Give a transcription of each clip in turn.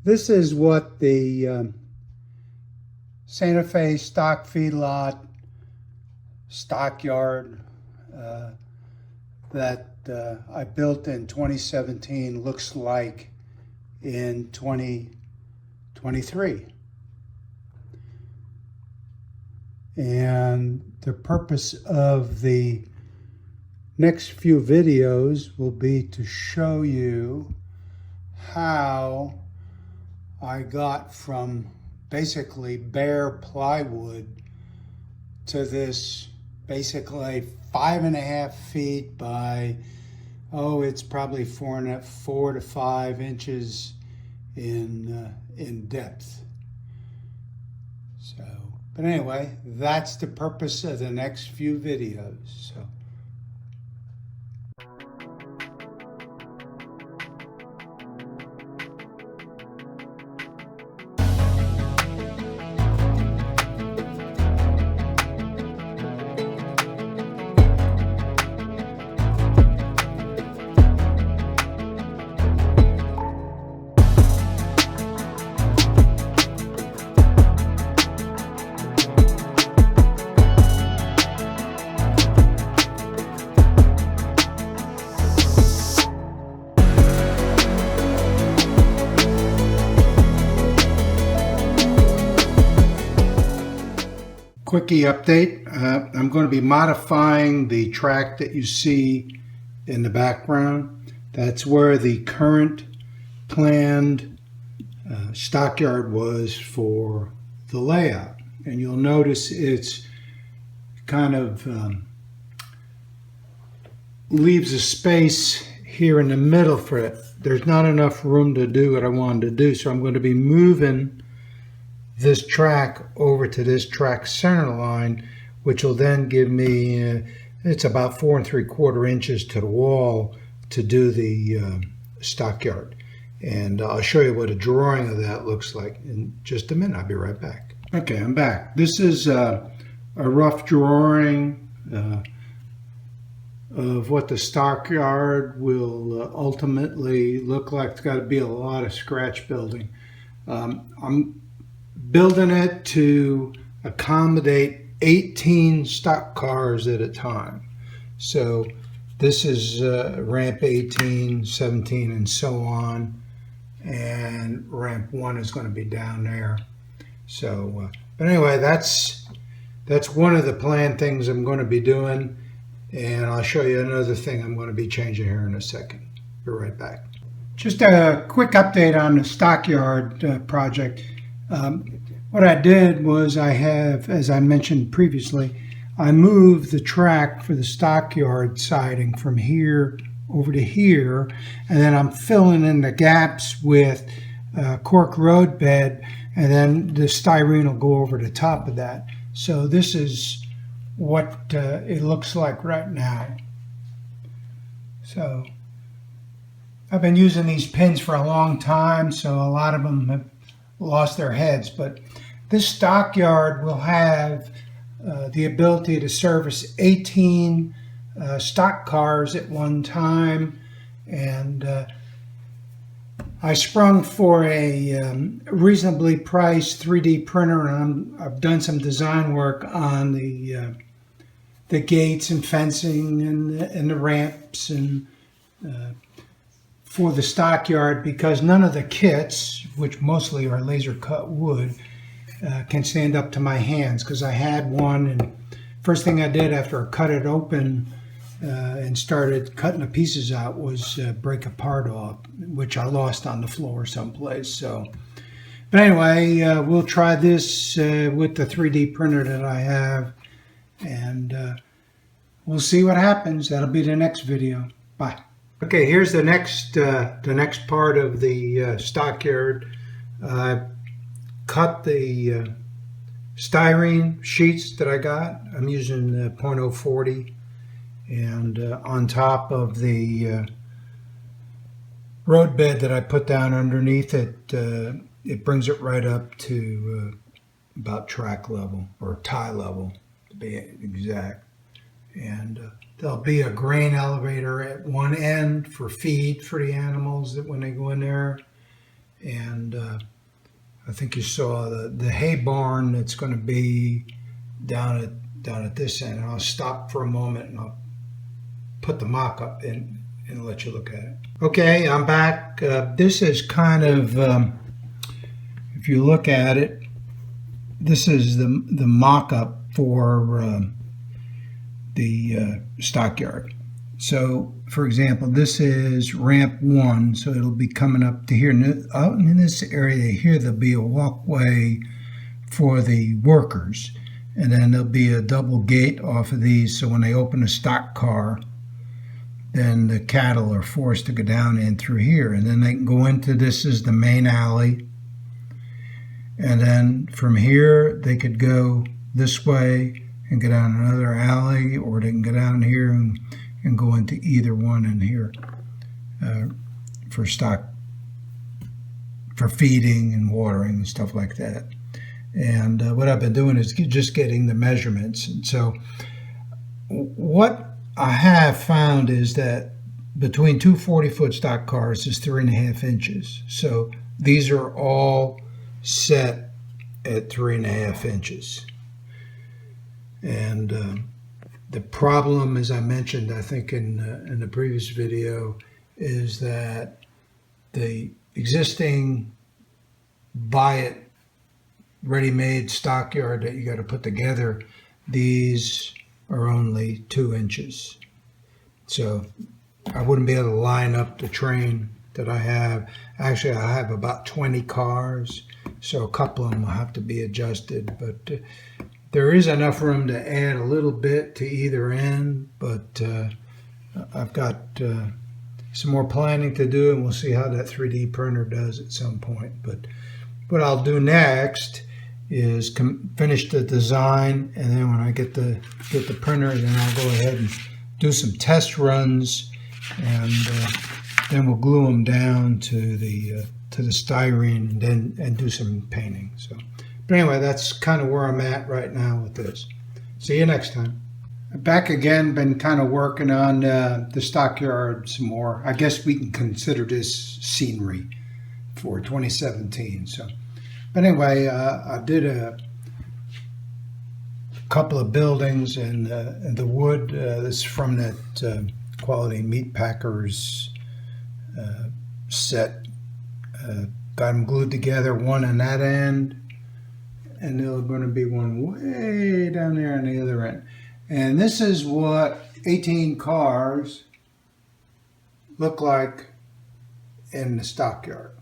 This is what the Santa Fe stock feedlot stockyard that I built in 2017 looks like in 2023. And the purpose of the next few videos will be to show you how I got from basically bare plywood to this basically 5.5 feet by, it's probably 4 to 5 inches in depth. So, but anyway, that's the purpose of the next few videos. So. Quickie update. I'm going to be modifying the track that you see in the background. That's where the current planned stockyard was for the layout. And you'll notice it's kind of leaves a space here in the middle for it. There's not enough room to do what I wanted to do, so I'm going to be moving this track over to this track center line, which will then give me, it's about 4 3/4 inches to the wall to do the stockyard. And I'll show you what a drawing of that looks like in just a minute. I'll be right back. Okay, I'm back. This is a rough drawing of what the stockyard will ultimately look like. It's got to be a lot of scratch building. I'm building it to accommodate 18 stock cars at a time. So this is ramp 18, 17, and so on. And ramp 1 is going to be down there. So, but anyway, that's one of the planned things I'm going to be doing. And I'll show you another thing I'm going to be changing here in a second. Be right back. Just a quick update on the stockyard project. What I did was I have, as I mentioned previously, I moved the track for the stockyard siding from here over to here, and then I'm filling in the gaps with cork road bed, and then the styrene will go over the top of that. So this is what it looks like right now. So I've been using these pins for a long time, so a lot of them have lost their heads, but this stockyard will have the ability to service 18 stock cars at one time, and I sprung for a reasonably priced 3D printer, and I've done some design work on the gates and fencing and the ramps and for the stockyard, because none of the kits, which mostly are laser cut wood, can stand up to my hands, because I had one, and first thing I did after I cut it open and started cutting the pieces out was break a part off, which I lost on the floor someplace. So, but anyway, we'll try this with the 3D printer that I have, and we'll see what happens. That'll be the next video. Bye. Okay, here's the next part of the stockyard. Cut the styrene sheets that I got. I'm using .040, and on top of the road bed that I put down underneath it, it brings it right up to about track level, or tie level to be exact. And there'll be a grain elevator at one end for feed for the animals that when they go in there. And I think you saw the hay barn that's going to be down at this end. I'll stop for a moment and I'll put the mock-up in and let you look at it. Okay, I'm back. This is kind of, if you look at it, this is the mock-up for the stockyard. So, for example, this is ramp 1, so it'll be coming up to here. Out in this area here, there'll be a walkway for the workers, and then there'll be a double gate off of these, so when they open a stock car, then the cattle are forced to go down in through here, and then they can go into, this is the main alley, and then from here they could go this way and go down another alley, or they can go down here and go into either one in here for stock, for feeding and watering and stuff like that. And what I've been doing is just getting the measurements. And so what I have found is that between two 40-foot stock cars is 3.5 inches. So these are all set at 3.5 inches. And the problem, as I mentioned, I think in the previous video, is that the existing buy it ready-made stockyard that you got to put together, these are only 2 inches. So I wouldn't be able to line up the train that I have. Actually, I have about 20 cars, so a couple of them will have to be adjusted, but there is enough room to add a little bit to either end, but I've got some more planning to do, and we'll see how that 3D printer does at some point. But what I'll do next is finish the design, and then when I get the printer, then I'll go ahead and do some test runs, and then we'll glue them down to the styrene, and do some painting. So. But anyway, that's kind of where I'm at right now with this. See you next time. Back again, been kind of working on the stockyard some more. I guess we can consider this scenery for 2017. So, but anyway, I did a couple of buildings, and the wood, this is from that Quality Meat Packers set. Got them glued together, one on that end, and there's going to be one way down there on the other end. And this is what 18 cars look like in the stockyard.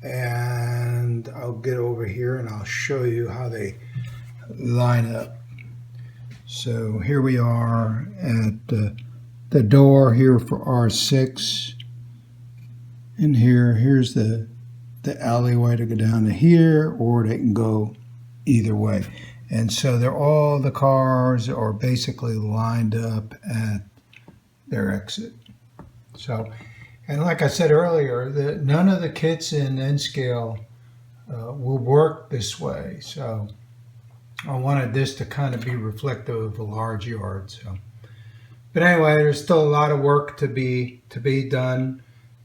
And I'll get over here and I'll show you how they line up. So here we are at the door here for R6. And here's the alleyway to go down to here, or they can go either way. And so all the cars are basically lined up at their exit. So, and like I said earlier, none of the kits in N-Scale will work this way. So I wanted this to kind of be reflective of a large yard. So, but anyway, there's still a lot of work to be done.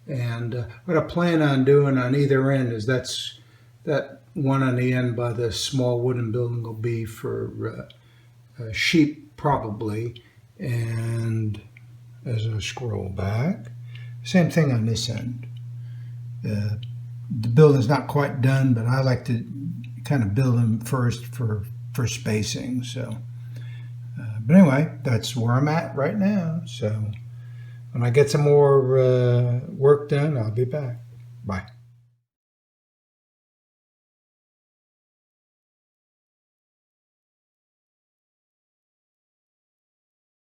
And what I plan on doing on either end is that one on the end by the small wooden building will be for sheep probably. And as I scroll back, same thing on this end. The building's not quite done, but I like to kind of build them first for spacing. So, but anyway, that's where I'm at right now. So when I get some more work done, I'll be back. Bye.